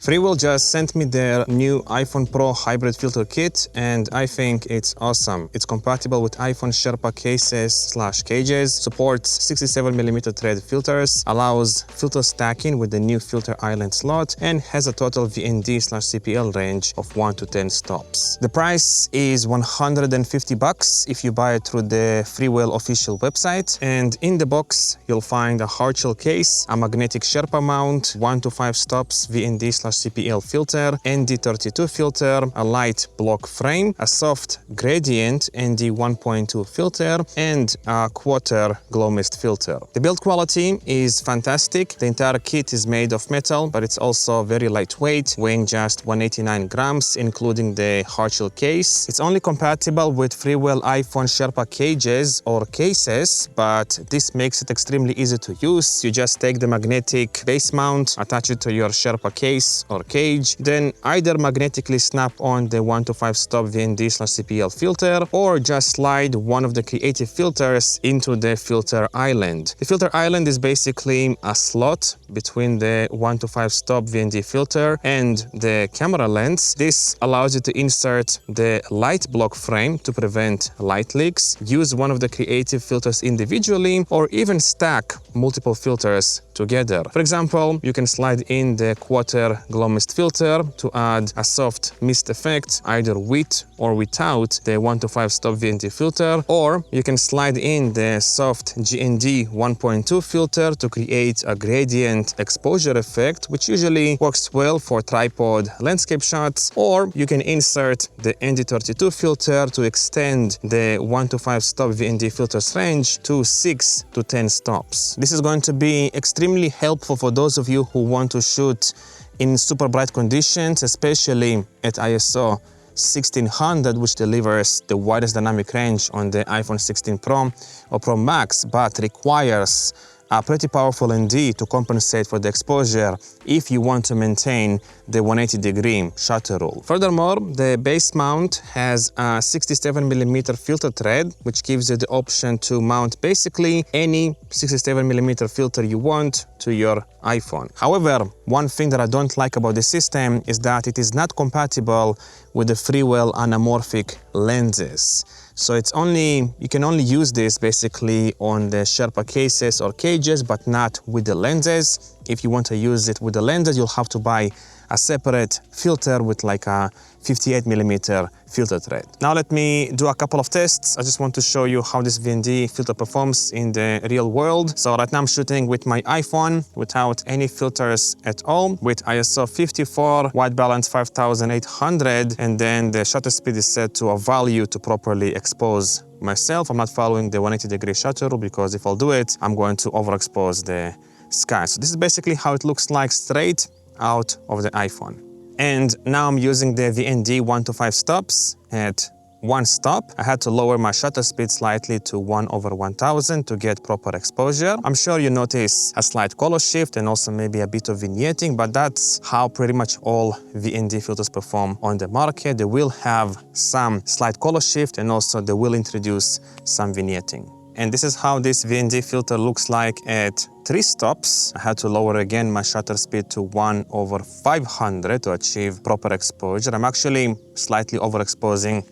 Freewell just sent me their new iPhone Pro hybrid filter kit, and I think it's awesome. It's compatible with iPhone Sherpa cases/cages, supports 67mm thread filters, allows filter stacking with the new filter island slot, and has a total VND/CPL range of 1 to 10 stops. The price is $150 if you buy it through the Freewell official website, and in the box you'll find a hard shell case, a magnetic Sherpa mount, 1 to 5 stops VND/CPL filter, ND32 filter, a light block frame, a soft gradient ND1.2 filter, and a quarter glow mist filter. The build quality is fantastic. The entire kit is made of metal, but it's also very lightweight, weighing just 189 grams, including the hard shell case. It's only compatible with Freewell iPhone Sherpa cages or cases, but this makes it extremely easy to use. You just take the magnetic base mount, attach it to your Sherpa case or cage, then either magnetically snap on the 1 to 5 stop VND/CPL filter, or just slide one of the creative filters into the filter island. The filter island is basically a slot between the 1 to 5 stop VND filter and the camera lens. This allows you to insert the light block frame to prevent light leaks, use one of the creative filters individually, or even stack multiple filters together. For example, you can slide in the quarter glow mist filter to add a soft mist effect, either with or without the 1 to 5 stop VND filter, or you can slide in the soft GND 1.2 filter to create a gradient exposure effect, which usually works well for tripod landscape shots, or you can insert the ND32 filter to extend the 1 to 5 stop VND filters range to 6 to 10 stops. This is going to be extremely helpful for those of you who want to shoot in super bright conditions, especially at ISO 1600, which delivers the widest dynamic range on the iPhone 16 Pro or Pro Max, but requires a pretty powerful ND to compensate for the exposure if you want to maintain the 180-degree shutter rule. Furthermore, the base mount has a 67mm filter thread, which gives you the option to mount basically any 67mm filter you want to your iPhone. However, one thing that I don't like about the system is that it is not compatible with the Freewell anamorphic lenses. So you can only use this basically on the Sherpa cases or cages, but not with the lenses. If you want to use it with the lenses, you'll have to buy a separate filter with like a 58mm filter thread. Now let me do a couple of tests. I just want to show you how this VND filter performs in the real world. So right now I'm shooting with my iPhone without any filters at all, with ISO 54, white balance 5800, and then the shutter speed is set to a value to properly expose myself. I'm not following the 180-degree shutter rule, because if I'll do it, I'm going to overexpose the sky. So this is basically how it looks like straight out of the iPhone. And now I'm using the VND 1 to 5 stops. At 1 stop, I had to lower my shutter speed slightly to 1/1000 to get proper exposure. I'm sure you notice a slight color shift and also maybe a bit of vignetting, but that's how pretty much all VND filters perform on the market. They will have some slight color shift, and also they will introduce some vignetting. And this is how this VND filter looks like at 3 stops. I had to lower again my shutter speed to 1/500 to achieve proper exposure. I'm actually slightly overexposing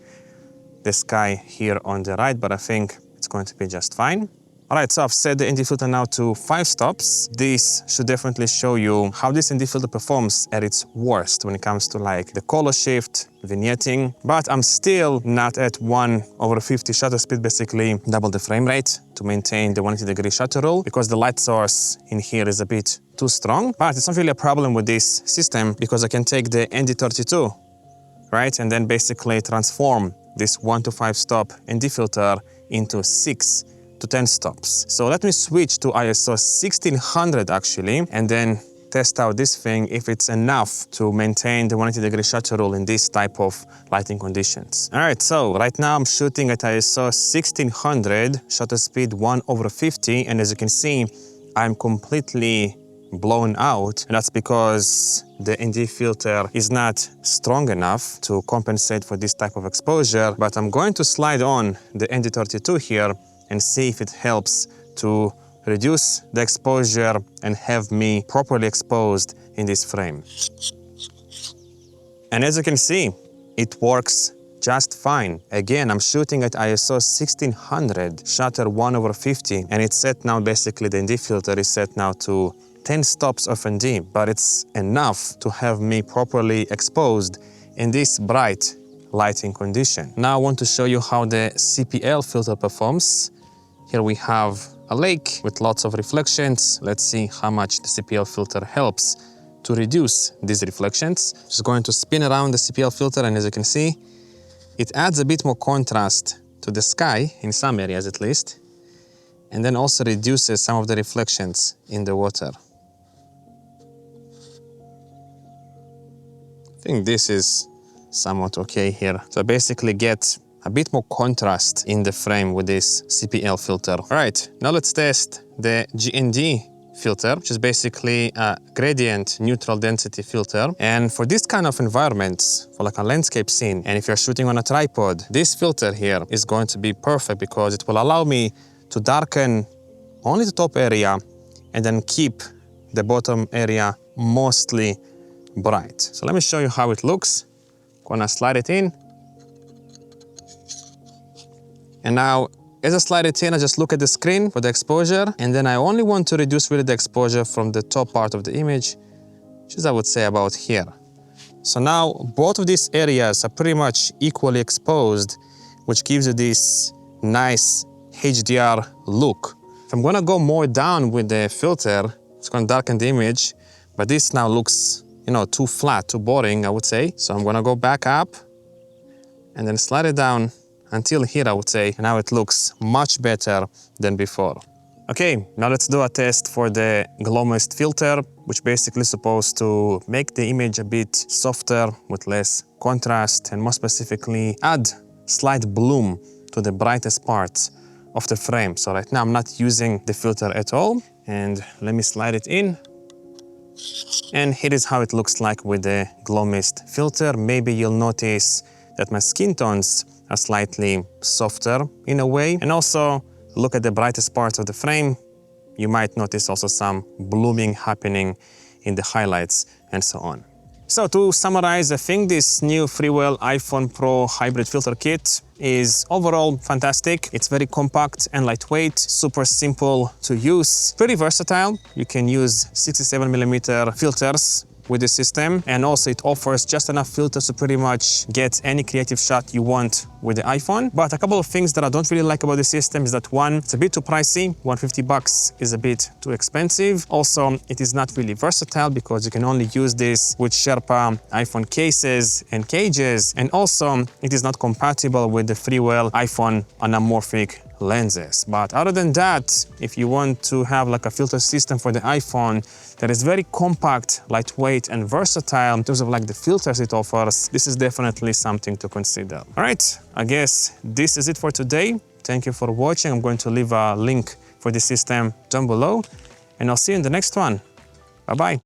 the sky here on the right, but I think it's going to be just fine. All right, so I've set the ND filter now to 5 stops. This should definitely show you how this ND filter performs at its worst when it comes to like the color shift, vignetting, but I'm still not at 1/50 shutter speed, basically double the frame rate to maintain the 180-degree shutter rule, because the light source in here is a bit too strong. But it's not really a problem with this system, because I can take the ND32, right, and then basically transform this 1 to 5 stop ND filter into 6 to 10 stops. So let me switch to ISO 1600 actually, and then test out this thing if it's enough to maintain the 180-degree shutter rule in this type of lighting conditions. All right, so right now I'm shooting at ISO 1600, shutter speed 1/50, and as you can see, I'm completely blown out, and that's because the ND filter is not strong enough to compensate for this type of exposure. But I'm going to slide on the ND32 here and see if it helps to reduce the exposure and have me properly exposed in this frame. And as you can see, it works just fine. Again, I'm shooting at ISO 1600, shutter 1/50, and it's set now, basically the ND filter is set now to 10 stops of ND, but it's enough to have me properly exposed in this bright lighting condition. Now I want to show you how the CPL filter performs. Here we have a lake with lots of reflections. Let's see how much the CPL filter helps to reduce these reflections. Just going to spin around the CPL filter, and as you can see, it adds a bit more contrast to the sky, in some areas at least, and then also reduces some of the reflections in the water. I think this is somewhat okay here. So I basically get a bit more contrast in the frame with this CPL filter. All right, now let's test the GND filter, which is basically a gradient neutral density filter. And for this kind of environments, for like a landscape scene, and if you're shooting on a tripod, this filter here is going to be perfect because it will allow me to darken only the top area and then keep the bottom area mostly bright. So let me show you how it looks. Gonna slide it in. And now, as I slide it in, I just look at the screen for the exposure, and then I only want to reduce really the exposure from the top part of the image, which is, I would say, about here. So now, both of these areas are pretty much equally exposed, which gives you this nice HDR look. If I'm gonna go more down with the filter, it's gonna darken the image, but this now looks, you know, too flat, too boring, I would say. So I'm gonna go back up and then slide it down until here, I would say. And now it looks much better than before. Okay, now let's do a test for the glow mist filter, which basically is supposed to make the image a bit softer with less contrast, and more specifically add slight bloom to the brightest parts of the frame. So right now I'm not using the filter at all. And let me slide it in. And here is how it looks like with the glow mist filter. Maybe you'll notice that my skin tones are slightly softer in a way. And also look at the brightest parts of the frame. You might notice also some blooming happening in the highlights and so on. So to summarize, I think this new Freewell iPhone Pro hybrid filter kit is overall fantastic. It's very compact and lightweight, super simple to use, pretty versatile. You can use 67mm filters with the system, and also it offers just enough filters to pretty much get any creative shot you want with the iPhone. But a couple of things that I don't really like about the system is that, one, it's a bit too pricey. $150 is a bit too expensive. Also, it is not really versatile because you can only use this with Sherpa iPhone cases and cages, and also it is not compatible with the Freewell iPhone anamorphic lenses. But other than that, if you want to have like a filter system for the iPhone that is very compact, lightweight, and versatile in terms of like the filters it offers, this is definitely something to consider. All right, I guess this is it for today. Thank you for watching. I'm going to leave a link for the system down below, and I'll see you in the next one. Bye-bye.